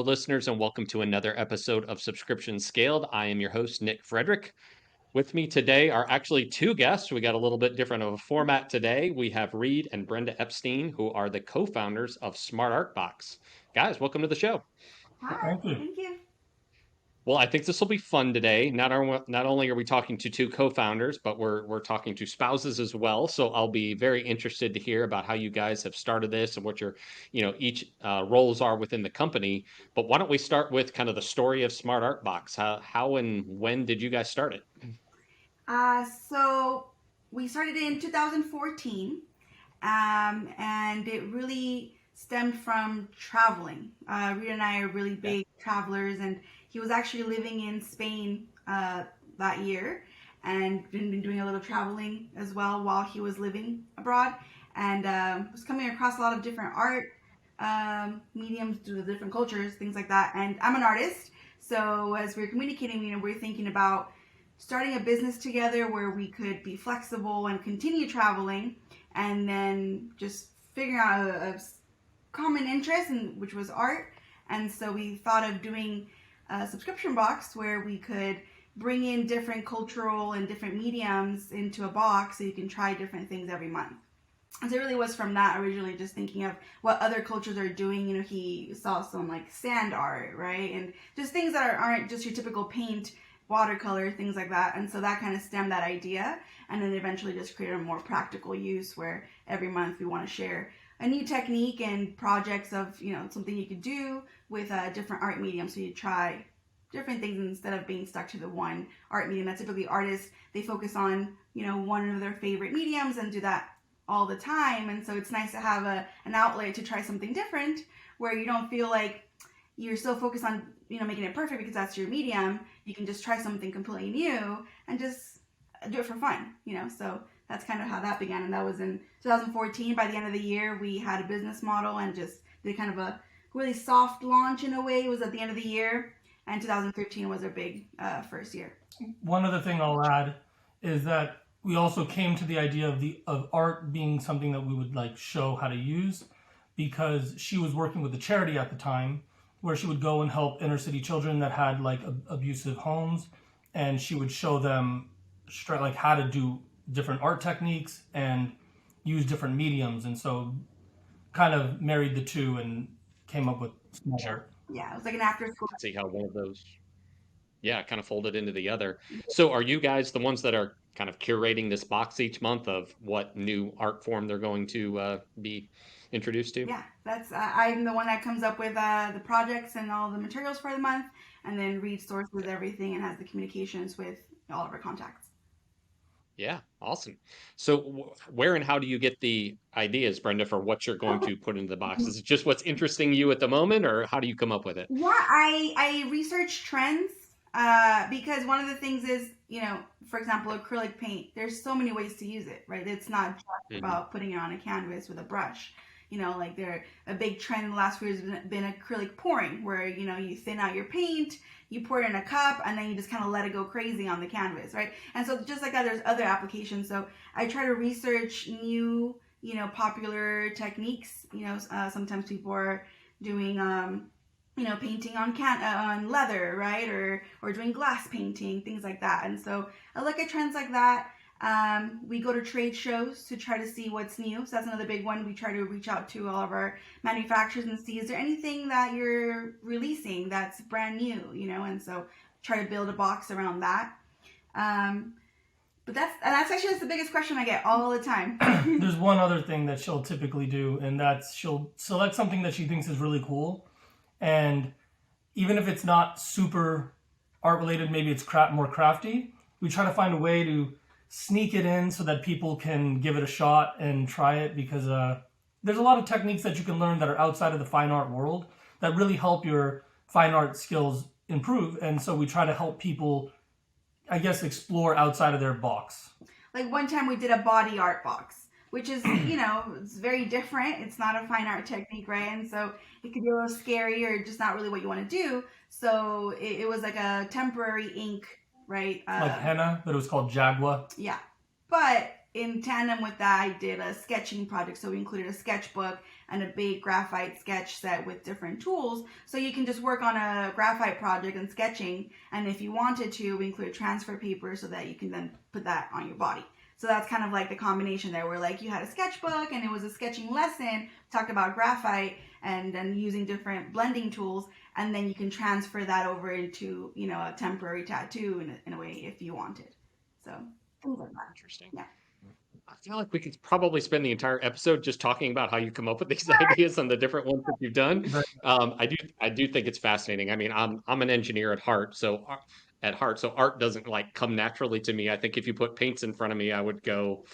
listeners, and welcome to another episode of Subscription Scaled. I am your host, Nick Fredrick. With me today are actually two guests. We got a little bit different of a format today. We have Reed and Brenda Epstein, who are the co-founders of Smart Art Box. Guys, welcome to the show. Hi, Thank you. thank you. Well, I think this will be fun today. Not only are we talking to two co-founders, but we're talking to spouses as well. So I'll be very interested to hear about how you guys have started this and what your, each roles are within the company. But why don't we start with kind of the story of Smart Art Box? How and when did you guys start it? So we started in 2014, and it really stemmed from traveling. Rita and I are really big travelers, and he was actually living in Spain that year, and been doing a little traveling as well while he was living abroad, and was coming across a lot of different art mediums through the different cultures, things like that. And I'm an artist, so as we're communicating, we're thinking about starting a business together where we could be flexible and continue traveling, and then just figuring out a common interest, which was art. And so we thought of doing a subscription box where we could bring in different cultural and different mediums into a box so you can try different things every month. And so it really was from that originally, just thinking of what other cultures are doing. He saw some like sand art, right? And just things that aren't just your typical paint, watercolor, things like that. And so that kind of stemmed that idea, and then eventually just created a more practical use where every month we want to share a new technique and projects of something you could do with a different art medium, so you try different things instead of being stuck to the one art medium. That typically artists, they focus on one of their favorite mediums and do that all the time. And so it's nice to have an outlet to try something different where you don't feel like you're so focused on making it perfect because that's your medium. You can just try something completely new and just do it for fun. So that's kind of how that began, and that was in 2014. By the end of the year, we had a business model and just did kind of a really soft launch in a way. It was at the end of the year, and 2015 was our big first year. One other thing I'll add is that we also came to the idea of art being something that we would like show how to use, because she was working with a charity at the time where she would go and help inner city children that had like abusive homes, and she would show them like how to do different art techniques and use different mediums. And so kind of married the two and came up with Smart Art. Yeah, it was like an after school. See how one of those, kind of folded into the other. So are you guys the ones that are kind of curating this box each month of what new art form they're going to be introduced to? Yeah, that's I'm the one that comes up with the projects and all the materials for the month, and then Reed sources everything and has the communications with all of our contacts. Yeah, awesome. So where and how do you get the ideas, Brenda, for what you're going to put into the box? Is it just what's interesting you at the moment, or how do you come up with it? Yeah, I research trends because one of the things is, for example, acrylic paint. There's so many ways to use it, right? It's not just about putting it on a canvas with a brush. Like a big trend in the last few years has been acrylic pouring, where you thin out your paint, you pour it in a cup, and then you just kind of let it go crazy on the canvas, right? And so just like that, there's other applications. So I try to research new, popular techniques. Sometimes people are doing painting on leather, right? Or doing glass painting, things like that. And so I look at trends like that. We go to trade shows to try to see what's new. So that's another big one. We try to reach out to all of our manufacturers and see, is there anything that you're releasing that's brand new, and so try to build a box around that. But that's actually just the biggest question I get all the time. There's one other thing that she'll typically do, and that's she'll select something that she thinks is really cool. And even if it's not super art related, maybe it's more crafty, we try to find a way to sneak it in so that people can give it a shot and try it, because there's a lot of techniques that you can learn that are outside of the fine art world that really help your fine art skills improve. And so we try to help people, I guess, explore outside of their box. Like one time we did a body art box, which is, it's very different. It's not a fine art technique, right? And so it could be a little scary or just not really what you want to do. So it was like a temporary ink, right? Like henna, but it was called Jaguar. Yeah. But in tandem with that, I did a sketching project. So we included a sketchbook and a big graphite sketch set with different tools. So you can just work on a graphite project and sketching. And if you wanted to, we included transfer paper so that you can then put that on your body. So that's kind of like the combination there, where like you had a sketchbook and it was a sketching lesson, talked about graphite and then using different blending tools, and then you can transfer that over into, you know, a temporary tattoo in a way if you wanted. So things like that. Interesting. Yeah. I feel like we could probably spend the entire episode just talking about how you come up with these ideas and the different ones that you've done. But I do think it's fascinating. I mean, I'm an engineer at heart, so art doesn't like come naturally to me. I think if you put paints in front of me, I would go,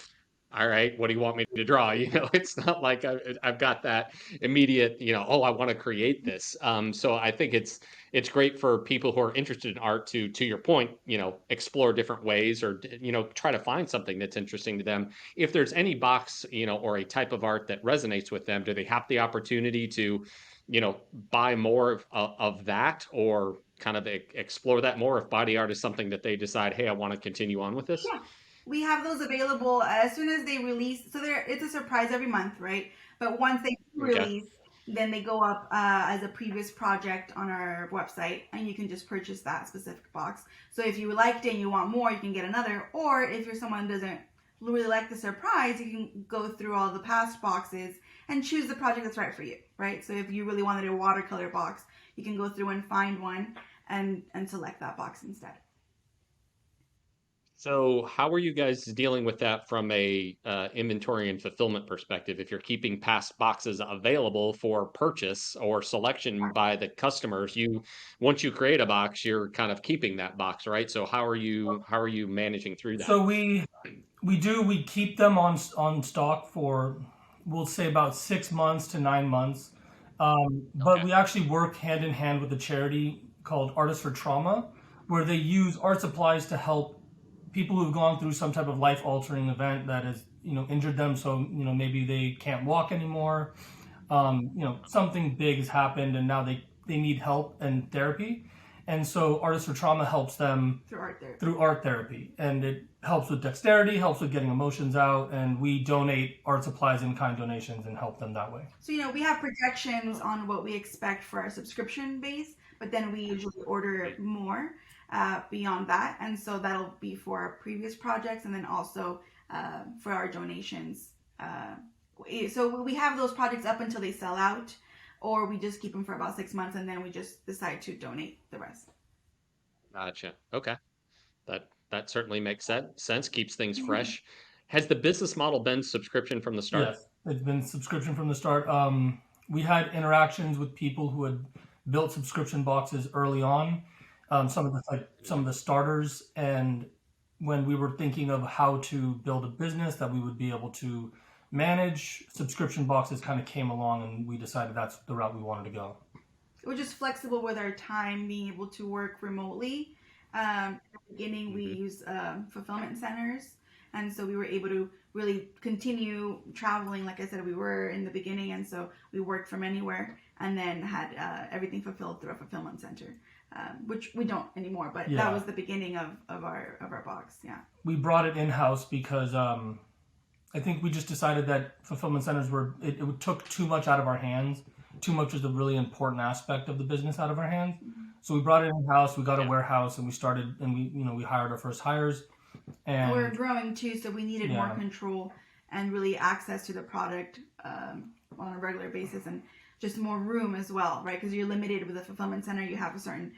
all right, what do you want me to draw? You know, it's not like I've got that immediate, you know, oh, I want to create this. So I think it's great for people who are interested in art to your point, you know, explore different ways or, you know, try to find something that's interesting to them. If there's any box, you know, or a type of art that resonates with them, do they have the opportunity to, you know, buy more of that or kind of explore that more if body art is something that they decide, hey, I want to continue on with this? Yeah. We have those available as soon as they release. So it's a surprise every month, right? But once they Okay. release, then they go up as a previous project on our website, and you can just purchase that specific box. So if you liked it and you want more, you can get another. Or if you're someone who doesn't really like the surprise, you can go through all the past boxes and choose the project that's right for you, right? So if you really wanted a watercolor box, you can go through and find one and select that box instead. So how are you guys dealing with that from a inventory and fulfillment perspective? If you're keeping past boxes available for purchase or selection by the customers, you once you create a box, you're kind of keeping that box, right? So how are you managing through that? so we keep them on stock for, we'll say, about 6 months to 9 months. But Okay. we actually work hand in hand with a charity called Artists for Trauma, where they use art supplies to help people who've gone through some type of life altering event that has, you know, injured them. So, you know, maybe they can't walk anymore. You know, something big has happened and now they need help and therapy. And so Artists for Trauma helps them Through art therapy. through art therapy, and it helps with dexterity, helps with getting emotions out, and we donate art supplies in kind donations and help them that way. So, you know, we have projections on what we expect for our subscription base, but then we usually order more beyond that. And so that'll be for our previous projects and then also for our donations. So we have those projects up until they sell out, or we just keep them for about 6 months and then we just decide to donate the rest. Gotcha. Okay. That certainly makes sense, keeps things Mhm. fresh. Has the business model been subscription from the start? Yes, it's been subscription from the start. We had interactions with people who had built subscription boxes early on. Some of the starters, and when we were thinking of how to build a business that we would be able to manage, subscription boxes kind of came along, and we decided that's the route we wanted to go. We're just flexible with our time, being able to work remotely. At the beginning, we Hmm. used fulfillment centers, and so we were able to really continue traveling. Like I said, we were in the beginning, and so we worked from anywhere, and then had everything fulfilled through a fulfillment center, which we don't anymore. But that Yeah, was the beginning of our box. Yeah. we brought it in house because I think we just decided that fulfillment centers it took too much out of our hands. Too much was the really important aspect of the business out of our hands. Mhm. So we brought it in house. We got a Yeah. warehouse, and we started, and we hired our first hires, And we're and growing too, so we needed more yeah, control and really access to the product on a regular basis, and just more room as well, right? Because you're limited with a fulfillment center. You have a certain,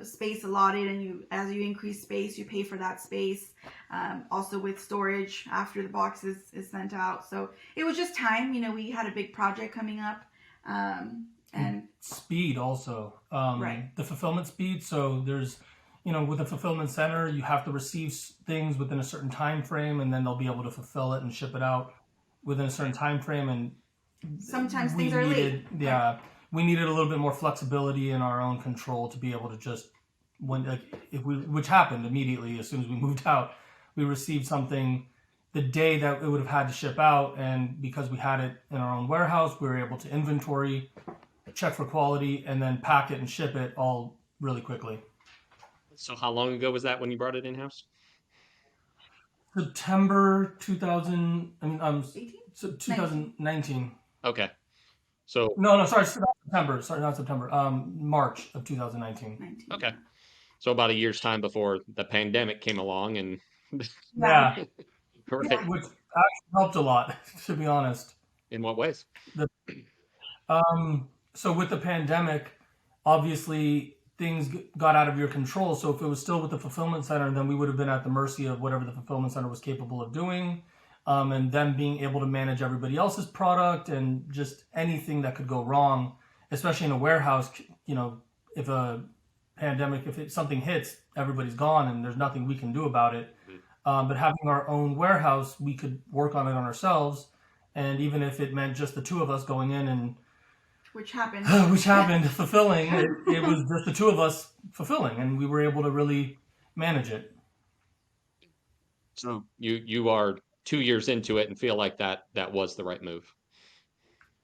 space allotted, and as you increase space, you pay for that space. Also with storage after the box is sent out. So it was just time. You know, we had a big project coming up, and speed also. right. The fulfillment speed. So there's, with a fulfillment center, you have to receive things within a certain time frame, and then they'll be able to fulfill it and ship it out within a certain time frame. And Sometimes we things are late, needed, right? yeah, we needed a little bit more flexibility in our own control to be able to just, when like, which happened immediately as soon as we moved out, we received something the day that it would have had to ship out, and because we had it in our own warehouse, we were able to inventory, check for quality, and then pack it and ship it all really quickly. So how long ago was that when you brought it in-house? September 2000. I mean, 18? 2019. Okay. So No, sorry, not September. Sorry, not September. March of 2019. 19, okay. yeah. So about a year's time before the pandemic came along, and Yeah. Yeah, right. which actually helped a lot, to be honest. In what ways? The, so with the pandemic, obviously things got out of your control. So if it was still with the fulfillment center, then we would have been at the mercy of whatever the fulfillment center was capable of doing, and them being able to manage everybody else's product and just anything that could go wrong, especially in a warehouse. You know, if a pandemic, something hits, everybody's gone, and there's nothing we can do about it. But having our own warehouse, we could work on it on ourselves, and even if it meant just the two of us going in and Which happened. fulfilling, it was just the two of us fulfilling, and we were able to really manage it. So you are 2 years into it and feel like that was the right move.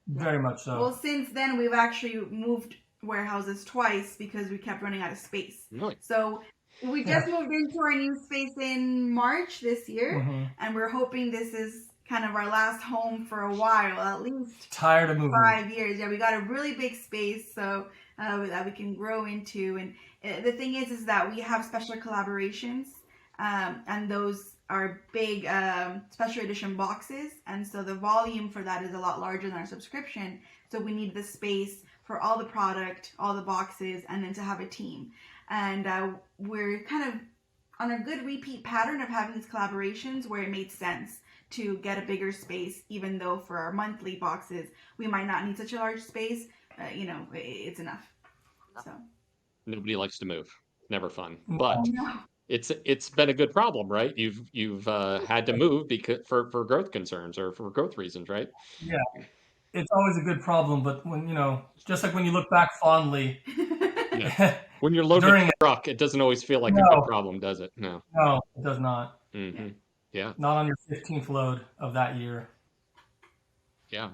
Very much so. Well, since then, we've actually moved warehouses twice because we kept running out of space. Really? So we just moved into our new space in March this year, and we're hoping this is kind of our last home for a while, at least Tired of moving. 5 years. Yeah, we got a really big space so that we can grow into. And the thing is that we have special collaborations, and those are big special edition boxes, and so the volume for that is a lot larger than our subscription. So we need the space for all the product, all the boxes, and then to have a team. And we're kind of on a good repeat pattern of having these collaborations where it made sense to get a bigger space, even though for our monthly boxes we might not need such a large space. It's enough. So Nobody likes to move. Never fun. But no. it's been a good problem, right? You've had to move because for growth concerns or for growth reasons, right? Yeah, it's always a good problem, but when just like when you look back fondly, Yeah. When you're loading during a truck, it doesn't always feel like a no, good problem, does it? No. no, it does not. Hmm. Yeah. Not on your 15th load of that year. Yeah.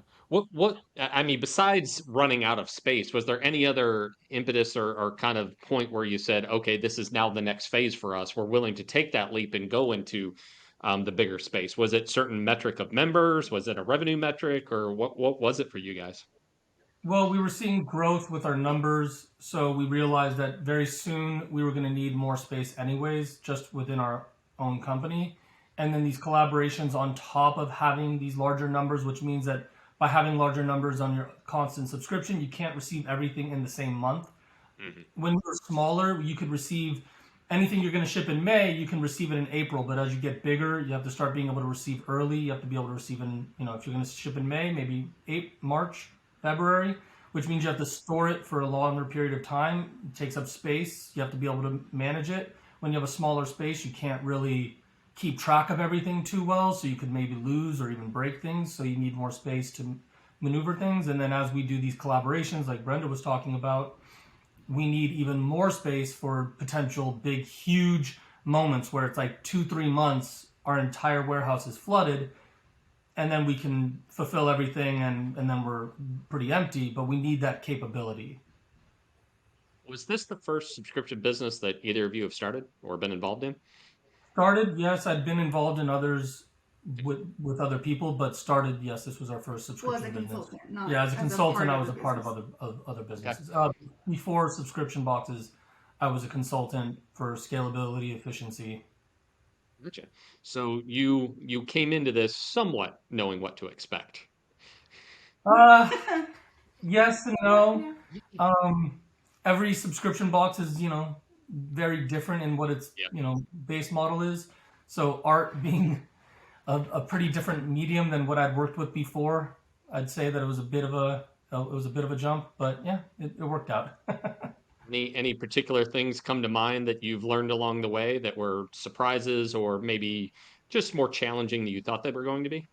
I mean, besides running out of space, was there any other impetus or kind of point where you said, okay, this is now the next phase for us. We're willing to take that leap and go into the bigger space? Was it certain metric of members? Was it a revenue metric, or what was it for you guys? Well, we were seeing growth with our numbers, so we realized that very soon we were going to need more space anyways, just within our own company. And then these collaborations on top of having these larger numbers, which means that by having larger numbers on your constant subscription, you can't receive everything in the same month. When we're smaller, you could receive anything you're going to ship in May, you can receive it in April. But as you get bigger, you have to start being able to receive early. You have to be able to receive if you're going to ship in May, maybe March, February, which means you have to store it for a longer period of time. It takes up space. You have to be able to manage it. When you have a smaller space, you can't really keep track of everything too well, so you could maybe lose or even break things. So you need more space to maneuver things. And then as we do these collaborations, like Brenda was talking about, we need even more space for potential big, huge moments where it's like 2-3 months, our entire warehouse is flooded, and then we can fulfill everything, and then we're pretty empty, but we need that capability. Was this the first subscription business that either of you have started or been involved in? Started, yes, I'd been involved in others with other people, but started, yes, this was our first subscription business. Consultant, not Yeah, as a consultant, I was a part business. of other businesses. Before subscription boxes, I was a consultant for scalability, efficiency. Gotcha. So you came into this somewhat knowing what to expect. Yes and no. Every subscription box is, very different in what its, Yeah. base model is. So art being a pretty different medium than what I'd worked with before, I'd say that it was a bit of a jump, but yeah, it worked out. Any particular things come to mind that you've learned along the way that were surprises or maybe just more challenging than you thought they were going to be?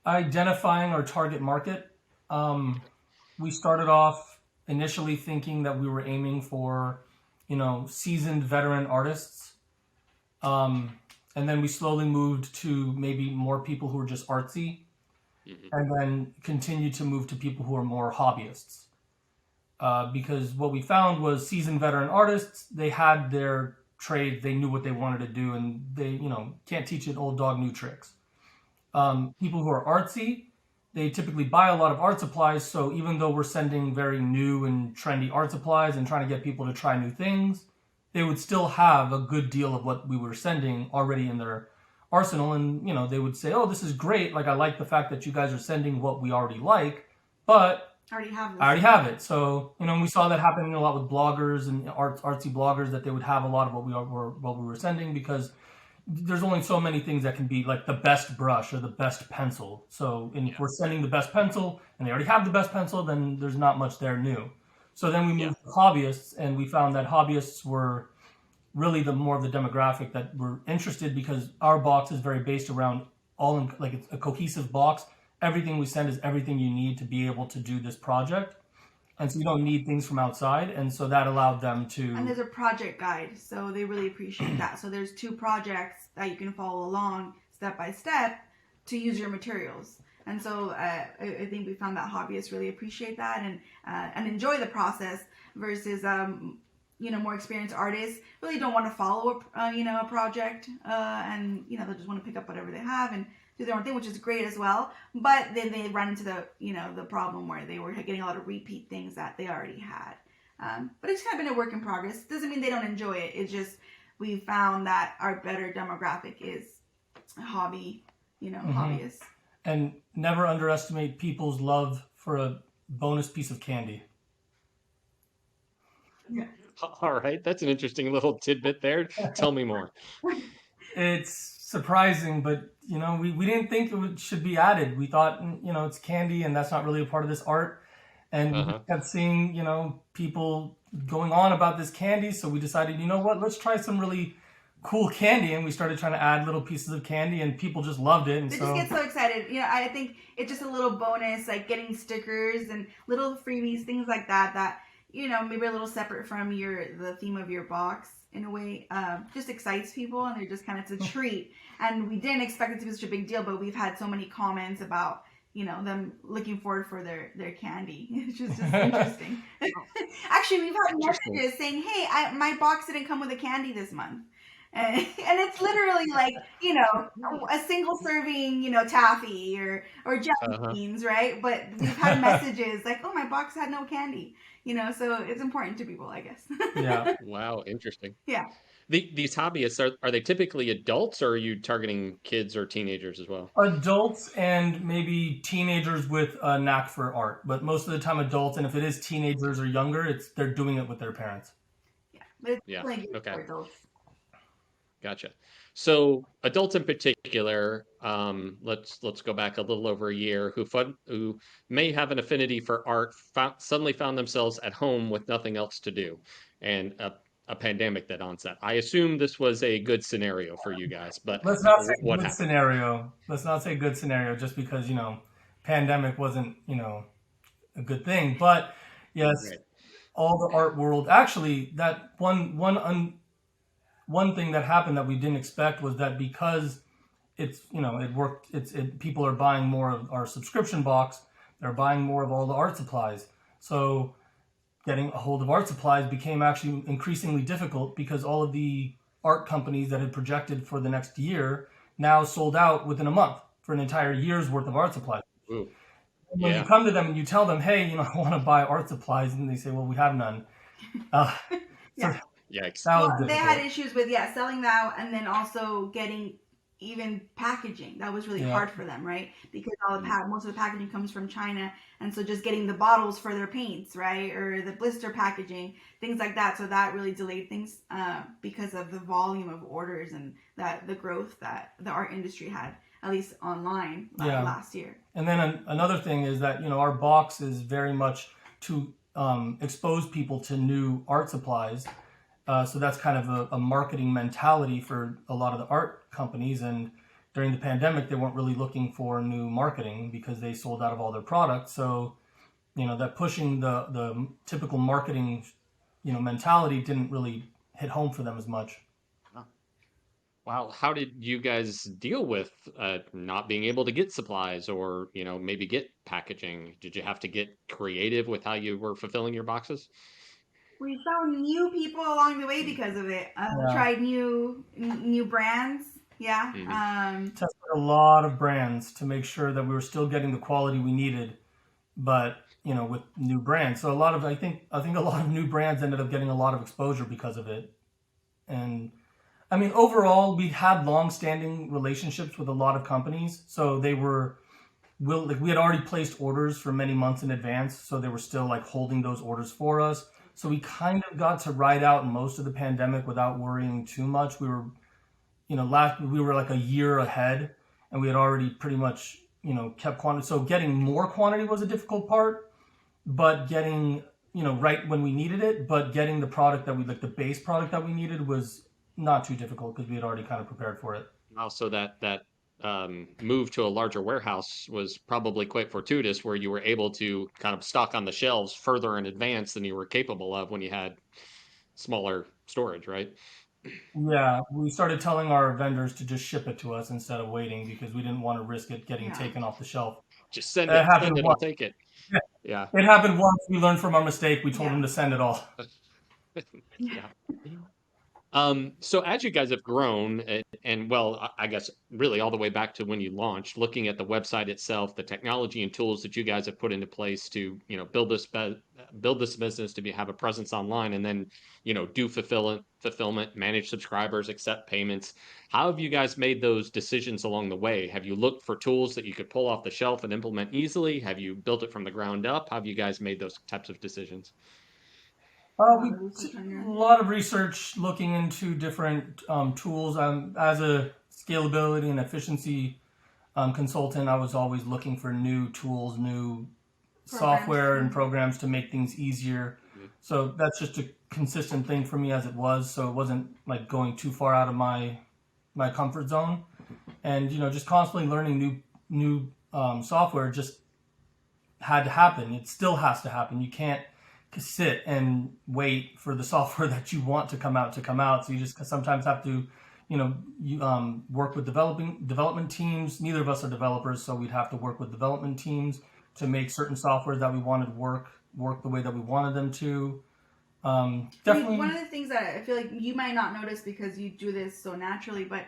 Identifying our target market. We started off initially thinking that we were aiming for, seasoned veteran artists. And then we slowly moved to maybe more people who are just artsy, and then continued to move to people who are more hobbyists. Because what we found was seasoned veteran artists, they had their trade, they knew what they wanted to do, and they, can't teach an old dog new tricks. People who are artsy, they typically buy a lot of art supplies. So even though we're sending very new and trendy art supplies and trying to get people to try new things, they would still have a good deal of what we were sending already in their arsenal. And, they would say, oh, this is great. Like, I like the fact that you guys are sending what we already like, but I already have this. I already have it. So, and we saw that happening a lot with bloggers and artsy bloggers, that they would have a lot of what we were sending, because there's only so many things that can be like the best brush or the best pencil. So if we're sending the best pencil and they already have the best pencil, then there's not much there new. So then we moved to hobbyists, and we found that hobbyists were really the more of the demographic that were interested, because our box is very based around like it's a cohesive box. Everything we send is everything you need to be able to do this project. And so you don't need things from outside. And so that allowed them to... And there's a project guide, so they really appreciate that. So there's 2 projects that you can follow along step by step to use your materials. And so I think we found that hobbyists really appreciate that and enjoy the process, versus more experienced artists really don't want to follow a project, and they just want to pick up whatever they have and do their own thing, which is great as well. But then they run into the problem where they were getting a lot of repeat things that they already had. But it's kind of been a work in progress. Doesn't mean they don't enjoy it. It's just we found that our better demographic is hobby, hobbyists. And never underestimate people's love for a bonus piece of candy. Yeah. All right, that's an interesting little tidbit there. Tell me more. It's surprising, but we didn't think should be added. We thought, it's candy, and that's not really a part of this art. And we kept seeing, people going on about this candy. So we decided, what, let's try some really cool candy. And we started trying to add little pieces of candy, and people just loved it. And they just get so excited. I think it's just a little bonus, like getting stickers and little freebies, things like that, maybe a little separate from the theme of your box in a way, just excites people, and they're just it's a treat. And we didn't expect it to be such a big deal, but we've had so many comments about them looking forward for their candy. It's just interesting. Actually, we've had messages saying, hey, my box didn't come with a candy this month. And it's literally like, a single serving, taffy or jelly beans, right? But we've had messages like, oh, my box had no candy, so it's important to people, I guess. Yeah. Wow, interesting. Yeah. These hobbyists, are they typically adults, or are you targeting kids or teenagers as well? Adults and maybe teenagers with a knack for art, but most of the time adults. And if it is teenagers or younger, they're doing it with their parents. Yeah, but it's like Okay. for adults. Gotcha. So adults in particular, let's go back a little over a year, who may have an affinity for art, suddenly found themselves at home with nothing else to do, and a pandemic that onset. I assume this was a good scenario for you guys, but let's not say what good happened? scenario. Let's not say good scenario just because pandemic wasn't a good thing. But yes, Right. all the art world, actually, that one thing that happened that we didn't expect was that because it worked, people are buying more of our subscription box, they're buying more of all the art supplies. So getting a hold of art supplies became actually increasingly difficult, because all of the art companies that had projected for the next year now sold out within a month for an entire year's worth of art supplies. Ooh. When you come to them and you tell them, hey, I want to buy art supplies, and they say, well, we have none. Yeah. Yikes. They had issues with selling that, and then also getting even packaging. That was really hard for them, right? Because most of the packaging comes from China, and so just getting the bottles for their paints, right, or the blister packaging, things like that. So that really delayed things because of the volume of orders and the growth that the art industry had, at least online last year. And then another thing is that our box is very much to expose people to new art supplies. So that's kind of a marketing mentality for a lot of the art companies. And during the pandemic, they weren't really looking for new marketing because they sold out of all their products. So, that pushing the typical marketing, mentality didn't really hit home for them as much. Wow. How did you guys deal with not being able to get supplies, or, maybe get packaging? Did you have to get creative with how you were fulfilling your boxes? we found new people along the way because of it. Yeah. Tried new brands. Yeah. Tested a lot of brands to make sure that we were still getting the quality we needed, but with new brands. So I think a lot of new brands ended up getting a lot of exposure because of it. And I mean, overall, we had long-standing relationships with a lot of companies, so they were we had already placed orders for many months in advance, so they were still like holding those orders for us. So we kind of got to ride out most of the pandemic without worrying too much. We were, we were like a year ahead, and we had already pretty much, kept quantity. So getting more quantity was a difficult part, but getting, right when we needed it, but getting the product that the base product that we needed was not too difficult because we had already kind of prepared for it. Also, that move to a larger warehouse was probably quite fortuitous, where you were able to kind of stock on the shelves further in advance than you were capable of when you had smaller storage, right? Yeah, we started telling our vendors to just ship it to us instead of waiting because we didn't want to risk it getting Yeah. taken off the shelf. Just It send happened it, I'll once. take it. Yeah. It happened once. We learned from our mistake. We told Yeah. them to send it all. Yeah. So as you guys have grown, and well, I guess really all the way back to when you launched, looking at the website itself, the technology and tools that you guys have put into place to, build this business to have a presence online, and then, do fulfillment, manage subscribers, accept payments. How have you guys made those decisions along the way? Have you looked for tools that you could pull off the shelf and implement easily? Have you built it from the ground up? How have you guys made those types of decisions? We a lot of research looking into different tools. As a scalability and efficiency consultant, I was always looking for new tools, new software and programs to make things easier. So that's just a consistent thing for me as it was. So it wasn't like going too far out of my comfort zone, and just constantly learning new software just had to happen. It still has to happen. You can't sit and wait for the software that you want to come out. So you just sometimes have to, work with development teams. Neither of us are developers, so we'd have to work with development teams to make certain software that we wanted work the way that we wanted them to. Definitely. One of the things that I feel like you might not notice because you do this so naturally, but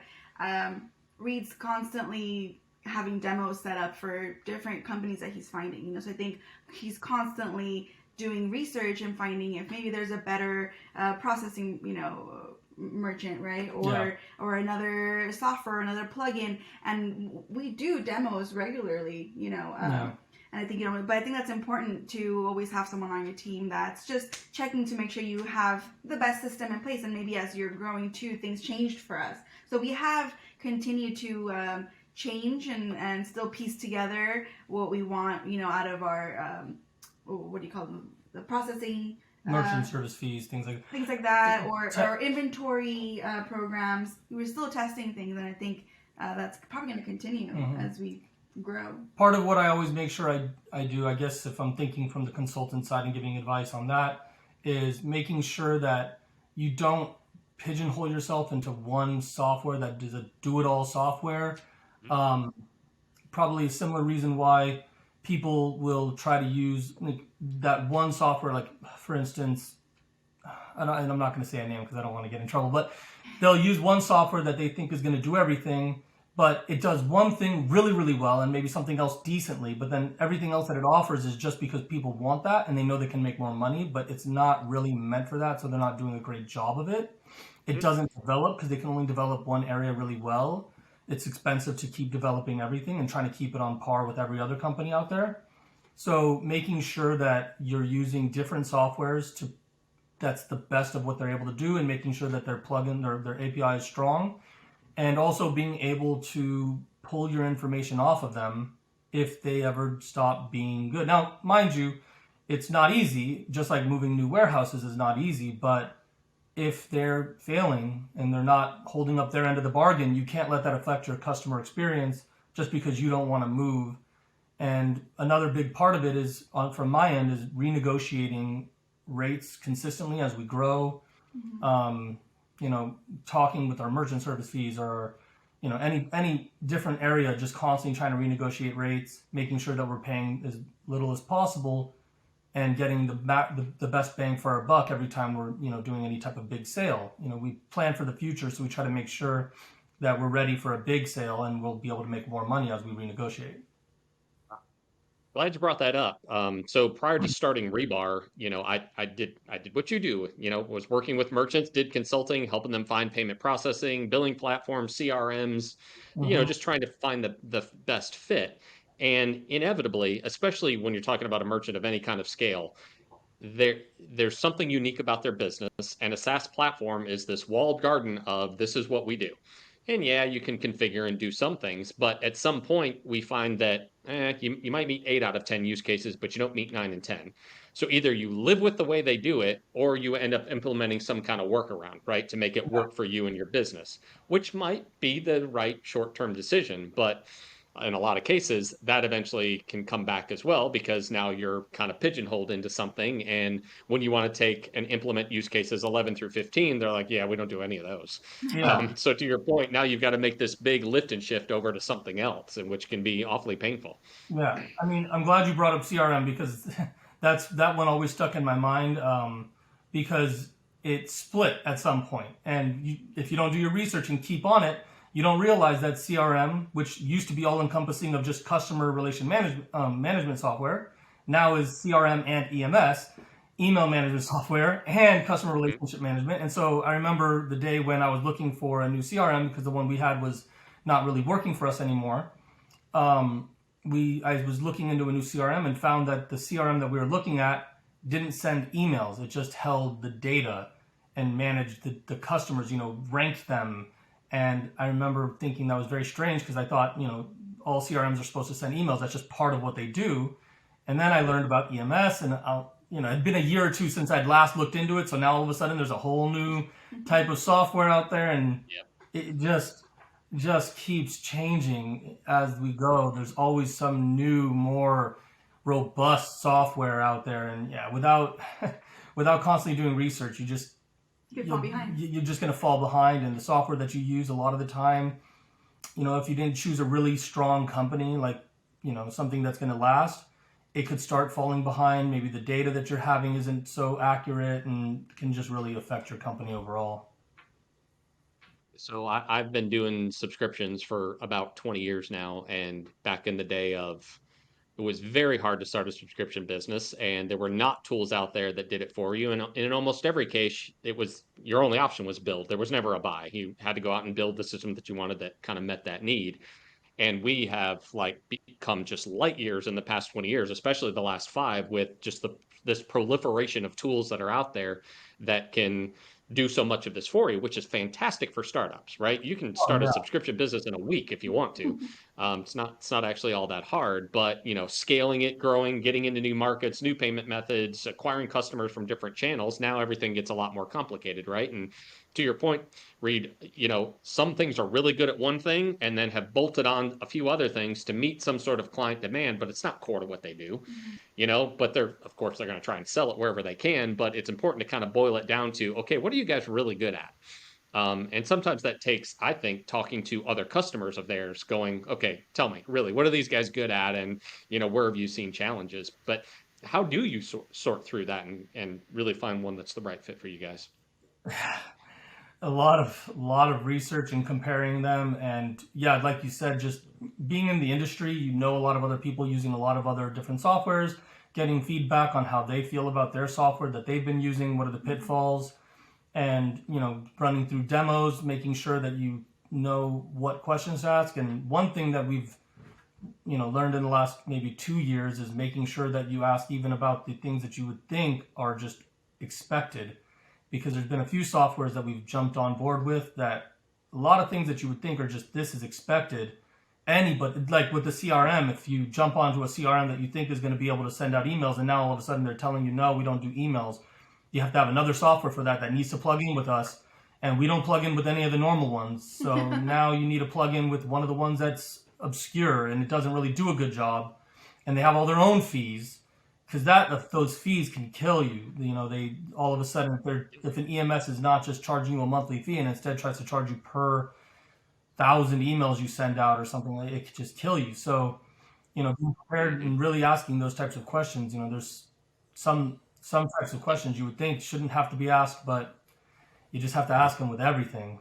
Reed's constantly having demos set up for different companies that he's finding. So I think he's constantly doing research and finding if maybe there's a better processing, merchant, right? Or another software, another plugin. And we do demos regularly, and I think, but I think that's important to always have someone on your team that's just checking to make sure you have the best system in place. And maybe as you're growing too, things changed for us. So we have continued to change and still piece together what we want, out of our, what do you call them? The processing. Merchant service fees, things like that, or inventory programs. We're still testing things, and I think that's probably going to continue as we grow. Part of what I always make sure I do, I guess if I'm thinking from the consultant side and giving advice on that, is making sure that you don't pigeonhole yourself into one software that is a do-it-all software. Probably a similar reason why people will try to use that one software, like for instance, and I'm not going to say a name because I don't want to get in trouble, but they'll use one software that they think is going to do everything, but it does one thing really, really well and maybe something else decently, but then everything else that it offers is just because people want that and they know they can make more money, but it's not really meant for that, so they're not doing a great job of it. It doesn't develop because they can only develop one area really well. It's expensive to keep developing everything and trying to keep it on par with every other company out there. So making sure that you're using different softwares that's the best of what they're able to do, and making sure that their plugin or their API is strong, and also being able to pull your information off of them if they ever stop being good. Now, mind you, it's not easy, just like moving new warehouses is not easy, but if they're failing and they're not holding up their end of the bargain, you can't let that affect your customer experience just because you don't want to move. And another big part of it is, from my end, is renegotiating rates consistently as we grow. Talking with our merchant service fees or, any different area, just constantly trying to renegotiate rates, making sure that we're paying as little as possible. and getting the best bang for our buck every time we're doing any type of big sale. We plan for the future, so we try to make sure that we're ready for a big sale and we'll be able to make more money as we renegotiate. Glad you brought that up. So prior to starting Rebar, I did what you do. Was working with merchants, did consulting, helping them find payment processing, billing platforms, CRMs. Mm-hmm. Just trying to find the best fit. And inevitably, especially when you're talking about a merchant of any kind of scale, there's something unique about their business, and a SaaS platform is this walled garden of this is what we do. And yeah, you can configure and do some things, but at some point we find that you might meet 8 out of 10 use cases, but you don't meet 9 and 10. So either you live with the way they do it, or you end up implementing some kind of workaround, right, to make it work for you and your business, which might be the right short-term decision. But in a lot of cases, that eventually can come back as well, because now you're kind of pigeonholed into something. And when you want to take and implement use cases 11 through 15, they're like, yeah, we don't do any of those. Yeah. So to your point, now you've got to make this big lift and shift over to something else, and which can be awfully painful. Yeah, I mean, I'm glad you brought up CRM because that one always stuck in my mind, because it split at some point, and if you don't do your research and keep on it, you don't realize that CRM, which used to be all encompassing of just customer relation management software, now is CRM and EMS, email management software, and customer relationship management. And so I remember the day when I was looking for a new CRM because the one we had was not really working for us anymore. I was looking into a new CRM and found that the CRM that we were looking at didn't send emails. It just held the data and managed the customers, ranked them. And I remember thinking that was very strange because I thought, all CRMs are supposed to send emails. That's just part of what they do. And then I learned about EMS, and it had been a year or two since I'd last looked into it. So now all of a sudden there's a whole new type of software out there, and it just keeps changing as we go. There's always some new, more robust software out there, and without constantly doing research, You fall behind. you're just going to fall behind. And the software that you use a lot of the time, if you didn't choose a really strong company, like something that's going to last, it could start falling behind. Maybe the data that you're having isn't so accurate and can just really affect your company overall. So I've been doing subscriptions for about 20 years now, and back in the day it was very hard to start a subscription business, and there were not tools out there that did it for you. And in almost every case, it was your only option was build. There was never a buy. You had to go out and build the system that you wanted that kind of met that need. And we have become just light years in the past 20 years, especially the last 5, with just this proliferation of tools that are out there that can do so much of this for you, which is fantastic for startups, right? You can Oh start a yeah. subscription business in a week if you want to. It's not actually all that hard, but scaling it, growing, getting into new markets, new payment methods, acquiring customers from different channels. Now everything gets a lot more complicated, right? And to your point, Reed, some things are really good at one thing and then have bolted on a few other things to meet some sort of client demand, but it's not core to what they do. But of course they're going to try and sell it wherever they can, but it's important to kind of boil it down to, okay, what are you guys really good at? And sometimes that takes, I think, talking to other customers of theirs, going, okay, tell me, really, what are these guys good at? And, where have you seen challenges? But how do you sort through that and really find one that's the right fit for you guys? A lot of research and comparing them, and like you said, just being in the industry, a lot of other people using a lot of other different softwares, getting feedback on how they feel about their software that they've been using, what are the pitfalls, and running through demos, making sure that you know what questions to ask. And one thing that we've learned in the last maybe 2 years is making sure that you ask even about the things that you would think are just expected, because there's been a few softwares that we've jumped on board with that a lot of things that you would think are just, this is expected. Anybody, like with the CRM, if you jump onto a CRM that you think is going to be able to send out emails, and now all of a sudden they're telling you, no, we don't do emails. You have to have another software for that needs to plug in with us, and we don't plug in with any of the normal ones. So now you need to plug in with one of the ones that's obscure and it doesn't really do a good job, and they have all their own fees, because those fees can kill you. They all of a sudden, if an EMS is not just charging you a monthly fee and instead tries to charge you per 1,000 emails you send out or something, it could just kill you. So being prepared and really asking those types of questions. There's some types of questions you would think shouldn't have to be asked, but you just have to ask them with everything.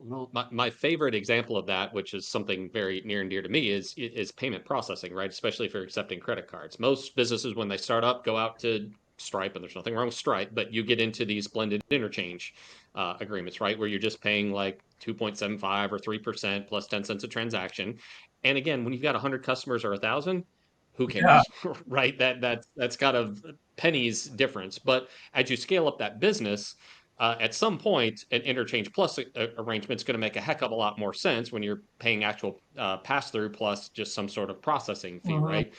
Well, my favorite example of that, which is something very near and dear to me, is payment processing, right? Especially if you're accepting credit cards. Most businesses, when they start up, go out to Stripe, and there's nothing wrong with Stripe, but you get into these blended interchange agreements, right? Where you're just paying like 2.75 or 3% plus 10 cents a transaction. And again, when you've got 100 customers or 1,000, who Yeah. cares, right? That's kind of pennies difference. But as you scale up that business, at some point, an interchange plus arrangement is going to make a heck of a lot more sense when you're paying actual pass through plus just some sort of processing fee, Hmm. right?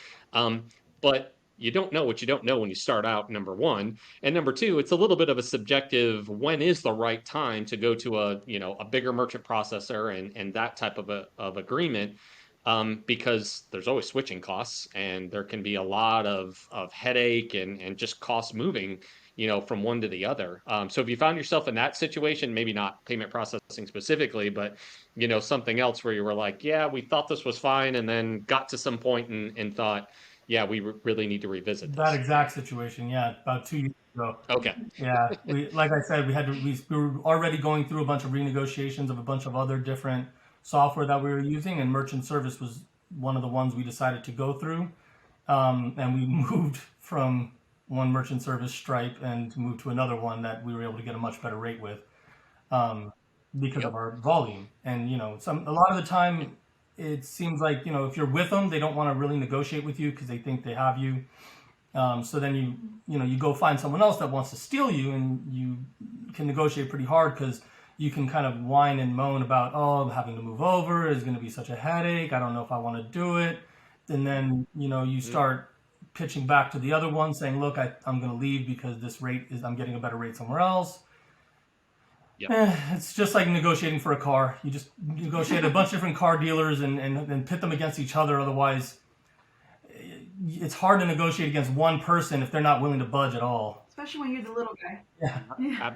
But you don't know what you don't know when you start out, number one. And number two, it's a little bit of a subjective when is the right time to go to a bigger merchant processor and that type of agreement. Because there's always switching costs and there can be a lot of headache and just costs moving from one to the other. So if you found yourself in that situation, maybe not payment processing specifically, but something else where you were like, yeah, we thought this was fine, and then got to some point and thought, yeah, we really need to revisit That this. exact situation, yeah, about 2 years ago. Okay. Yeah, like I said, we were already going through a bunch of renegotiations of a bunch of other different software that we were using, and merchant service was one of the ones we decided to go through. And we moved from one merchant service, Stripe, and to move to another one that we were able to get a much better rate with, because of Yep. our volume. And a lot of the time, it seems like if you're with them, they don't want to really negotiate with you because they think they have you. So then you go find someone else that wants to steal you, and you can negotiate pretty hard because you can kind of whine and moan about, oh, having to move over is going to be such a headache. I don't know if I want to do it. And then you Mm, start pitching back to the other one saying, look, I'm going to leave because I'm getting a better rate somewhere else. yep. It's just like negotiating for a car. You just negotiate a bunch of different car dealers and pit them against each other. Otherwise, it's hard to negotiate against one person if they're not willing to budge at all. Especially when you're the little guy. Yeah. Yeah.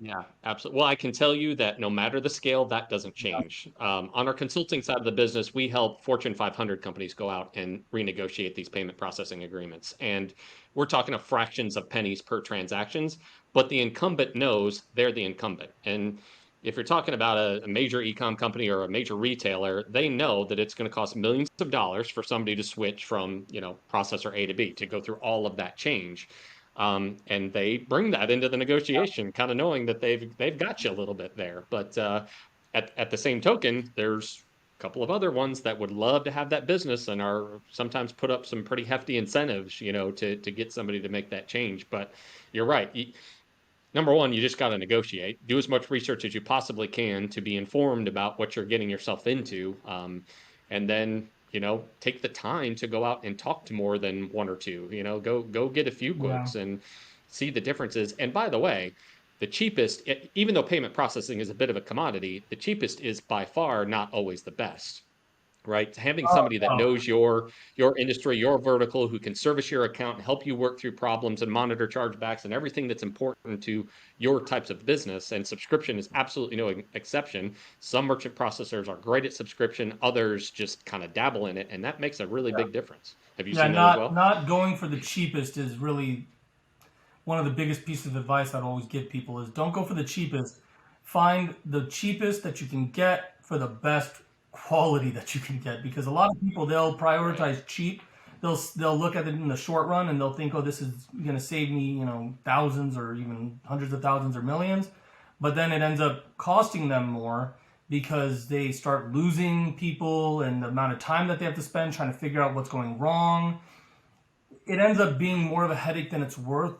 Yeah, absolutely. Well, I can tell you that no matter the scale, that doesn't change. On our consulting side of the business, we help Fortune 500 companies go out and renegotiate these payment processing agreements. And we're talking of fractions of pennies per transactions, but the incumbent knows they're the incumbent. And if you're talking about a major e-com company or a major retailer, they know that it's going to cost millions of dollars for somebody to switch from, processor A to B to go through all of that change. And they bring that into the negotiation, kind of knowing that they've got you a little bit there. But at the same token, there's a couple of other ones that would love to have that business and are sometimes put up some pretty hefty incentives, to get somebody to make that change. But you're right. Number one, you just got to negotiate. Do as much research as you possibly can to be informed about what you're getting yourself into. And then, take the time to go out and talk to more than one or two. Go get a few Yeah. quotes and see the differences. And by the way, the cheapest, even though payment processing is a bit of a commodity, the cheapest is by far not always the best. Right? Having Oh, somebody that oh, knows your industry, your vertical, who can service your account and help you work through problems and monitor chargebacks and everything that's important to your types of business. And subscription is absolutely no exception. Some merchant processors are great at subscription, others just kind of dabble in it, and that makes a really big difference. Have you yeah. seen that as Not well? not going for the cheapest is really one of the biggest pieces of advice I'd always give people is don't go for the cheapest. Find the cheapest that you can get for the best quality that you can get, because a lot of people, they'll Right. prioritize cheap. They'll look at it in the short run and they'll think, oh, this is going to save me, thousands or even hundreds of thousands or millions. But then it ends up costing them more because they start losing people and the amount of time that they have to spend trying to figure out what's going wrong. It ends up being more of a headache than it's worth.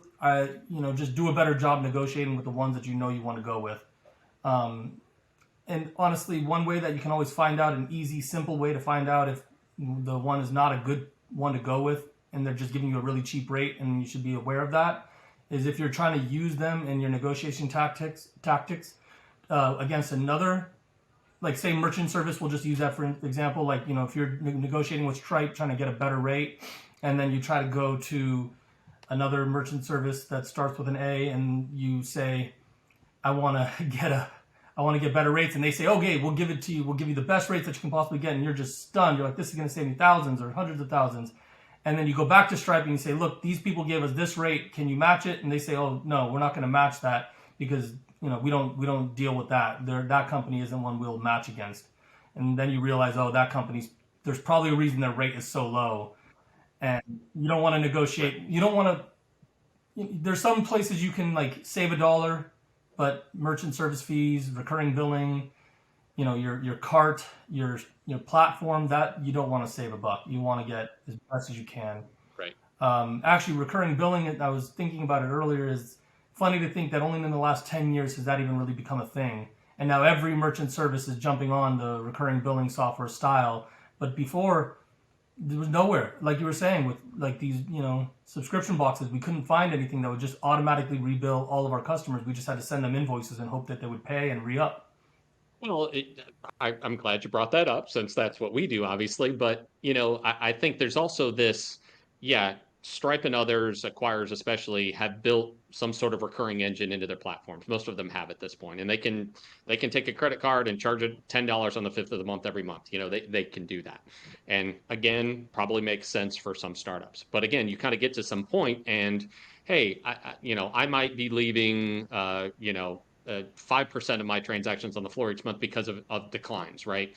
Just do a better job negotiating with the ones that you want to go with. Um, and honestly, one way that you can always find out, an easy, simple way to find out if the one is not a good one to go with, and they're just giving you a really cheap rate, and you should be aware of that, is if you're trying to use them in your negotiation tactics against another, like say merchant service. We'll just use that for example. Like if you're negotiating with Stripe, trying to get a better rate, and then you try to go to another merchant service that starts with an A, and you say, I want to get better rates, and they say, okay, we'll give it to you. We'll give you the best rates that you can possibly get, and you're just stunned. You're like, this is going to save me thousands or hundreds of thousands, And then you go back to Stripe and you say, look, these people gave us this rate. Can you match it? And they say, oh, no, we're not going to match that because, we don't deal with that. That company isn't one we'll match against. And then you realize, oh, there's probably a reason their rate is so low. And you don't want to negotiate. You don't want to, there's some places you can like save $1, but merchant service fees, recurring billing, your cart, your platform, that you don't want to save $1. You want to get as best as you can. Right. Actually, recurring billing, I was thinking about it earlier, is funny to think that only in the last 10 years has that even really become a thing. And now every merchant service is jumping on the recurring billing software style. But before, there was nowhere, like you were saying, with like these, subscription boxes. We couldn't find anything that would just automatically rebill all of our customers. We just had to send them invoices and hope that they would pay and re-up. Well, I'm glad you brought that up since that's what we do, obviously. But, I think there's also this, yeah, Stripe and others, acquirers especially, have built some sort of recurring engine into their platforms. Most of them have at this point, and they can take a credit card and charge it $10 on the 5th of the month every month. They can do that, and again, probably makes sense for some startups. But again, you kind of get to some point, and hey, I might be leaving, 5% of my transactions on the floor each month because of declines, right?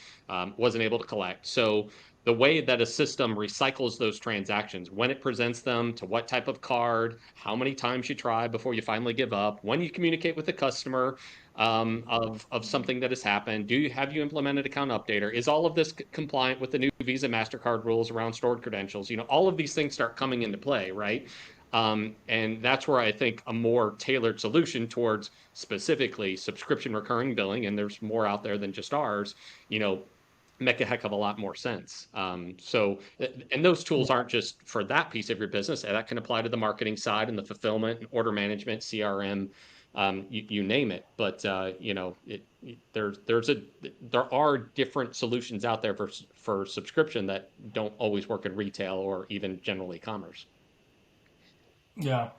Wasn't able to collect. So the way that a system recycles those transactions, when it presents them, to what type of card, how many times you try before you finally give up, when you communicate with the customer of something that has happened, have you implemented account updater? Is all of this compliant with the new Visa MasterCard rules around stored credentials? All of these things start coming into play, right? And that's where I think a more tailored solution towards specifically subscription recurring billing, and there's more out there than just ours, make a heck of a lot more sense. And those tools aren't just for that piece of your business. That can apply to the marketing side and the fulfillment and order management, CRM, you name it. But there are different solutions out there for subscription that don't always work in retail or even general e-commerce. Yeah.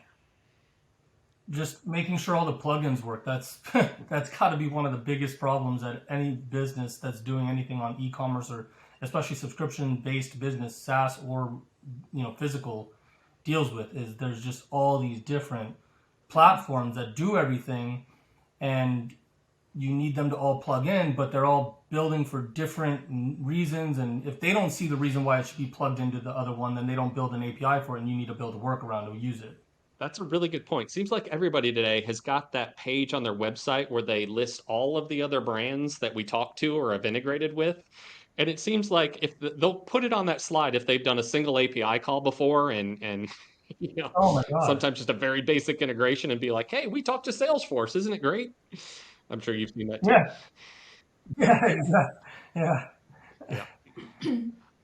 Just making sure all the plugins work. That's got to be one of the biggest problems that any business that's doing anything on e-commerce, or especially subscription-based business, SaaS or physical, deals with, is there's just all these different platforms that do everything, and you need them to all plug in, but they're all building for different reasons. And if they don't see the reason why it should be plugged into the other one, then they don't build an API for it, and you need to build a workaround to use it. That's a really good point. Seems like everybody today has got that page on their website where they list all of the other brands that we talk to or have integrated with. And it seems like if they'll put it on that slide if they've done a single API call before, and Oh my God. sometimes just a very basic integration, and be like, hey, we talked to Salesforce. Isn't it great? I'm sure you've seen that too. Yeah. Yeah, exactly. Yeah. Yeah.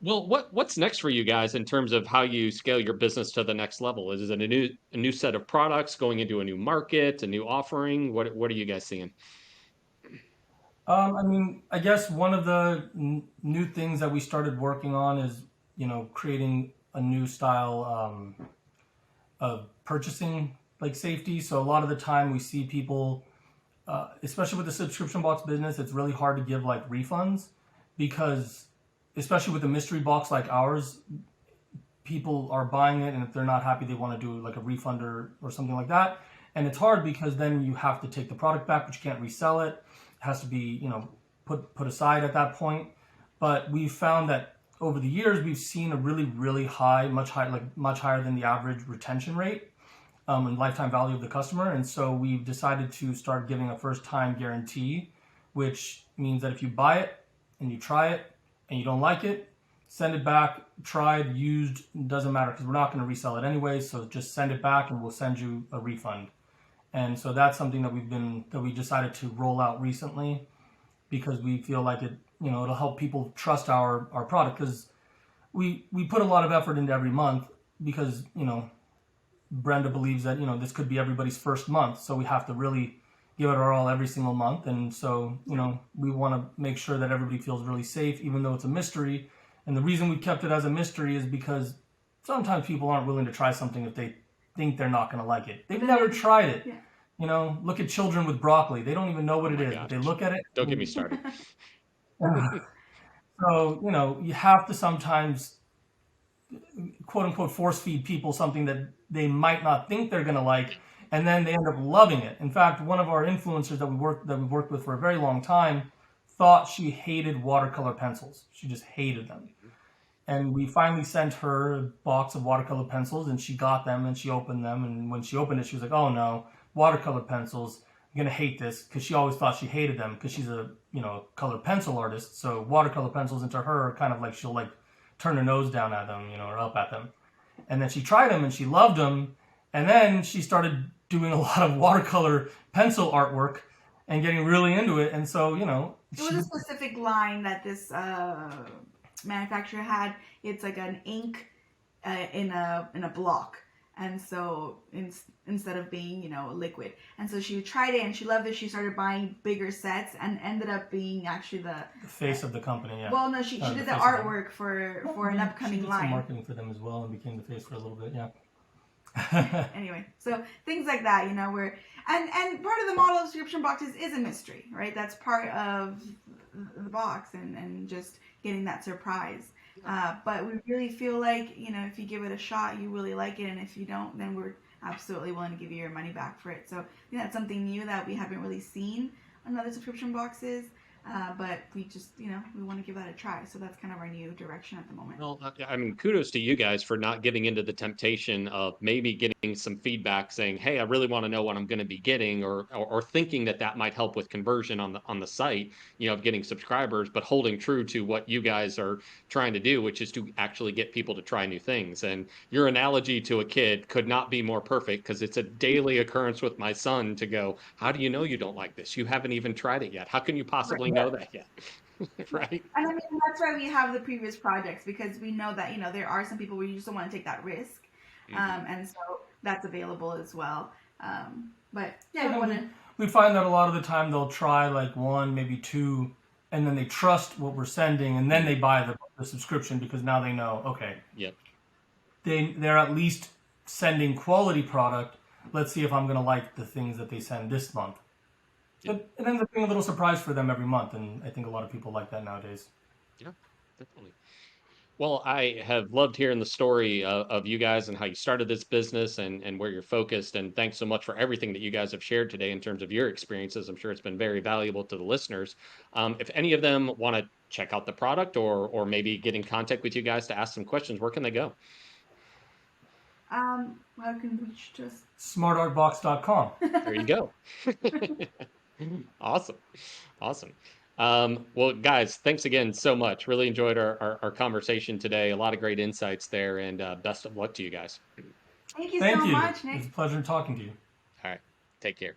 Well, what's next for you guys in terms of how you scale your business to the next level? Is it a new set of products, going into a new market, a new offering? What are you guys seeing? I guess one of the new things that we started working on is, creating a new style of purchasing, like safety. So a lot of the time we see people, especially with the subscription box business, it's really hard to give like refunds because, especially with a mystery box like ours, people are buying it, and if they're not happy, they want to do like a refund or something like that. And it's hard because then you have to take the product back, but you can't resell it. It has to be, put aside at that point. But we've found that over the years, we've seen a really, really high, much higher than the average retention rate and lifetime value of the customer. And so we've decided to start giving a first-time guarantee, which means that if you buy it and you try it and you don't like it, send it back, tried, used, doesn't matter, because we're not going to resell it anyway. So just send it back and we'll send you a refund. And so that's something that we decided to roll out recently because we feel like it'll help people trust our product, because we put a lot of effort into every month because, Brenda believes that, this could be everybody's first month. So we have to really give it our all every single month. And so, we want to make sure that everybody feels really safe, even though it's a mystery. And the reason we kept it as a mystery is because sometimes people aren't willing to try something if they think they're not going to like it. They've never tried it. Yeah. Look at children with broccoli. They don't even know what it is. But they look at it. Don't get me started. So, you have to sometimes quote unquote force feed people something that they might not think they're going to like, and then they end up loving it. In fact, one of our influencers that we worked with for a very long time thought she hated watercolor pencils. She just hated them. And we finally sent her a box of watercolor pencils, and she got them and she opened them. And when she opened it, she was like, "Oh no, watercolor pencils! I'm gonna hate this," because she always thought she hated them because she's a color pencil artist. So watercolor pencils into her are kind of like she'll like turn her nose down at them, or up at them. And then she tried them and she loved them, and then she started doing a lot of watercolor pencil artwork and getting really into it. And so it was a specific line that this manufacturer had. It's like an ink in a block, and so instead of being liquid, and so she tried it and she loved it. She started buying bigger sets and ended up being actually the face of the company. Yeah. Well, no, she did the artwork for an upcoming she did line. some marketing for them as well and became the face for a little bit. Yeah. Anyway, so things like that, where and part of the model of subscription boxes is a mystery, right? That's part of the box and just getting that surprise. But we really feel like if you give it a shot, you really like it, and if you don't, then we're absolutely willing to give you your money back for it. So I think that's something new that we haven't really seen on other subscription boxes. But we just, we want to give that a try. So that's kind of our new direction at the moment. Well, I mean, kudos to you guys for not giving into the temptation of maybe getting some feedback saying, "Hey, I really want to know what I'm going to be getting," or thinking that might help with conversion on the site, of getting subscribers, but holding true to what you guys are trying to do, which is to actually get people to try new things. And your analogy to a kid could not be more perfect, because it's a daily occurrence with my son to go, "How do you know you don't like this? You haven't even tried it yet. How can you possibly know that yet?" Right. And I mean, that's why we have the previous projects, because we know that, there are some people where you just don't want to take that risk. And so that's available as well. But yeah, we find that a lot of the time they'll try like one, maybe two, and then they trust what we're sending, and then they buy the subscription because now they know, okay, Yep. they're at least sending quality product. Let's see if I'm going to like the things that they send this month. It ends up being a little surprise for them every month, and I think a lot of people like that nowadays. Yeah, definitely. Well, I have loved hearing the story of you guys and how you started this business and where you're focused. And thanks so much for everything that you guys have shared today in terms of your experiences. I'm sure it's been very valuable to the listeners. If any of them want to check out the product or maybe get in contact with you guys to ask some questions, where can they go? How can we just smartartbox.com. There you go. Awesome. Well, guys, thanks again so much. Really enjoyed our conversation today. A lot of great insights there, and best of luck to you guys. Thank you so much, Nick. It's a pleasure talking to you. All right. Take care.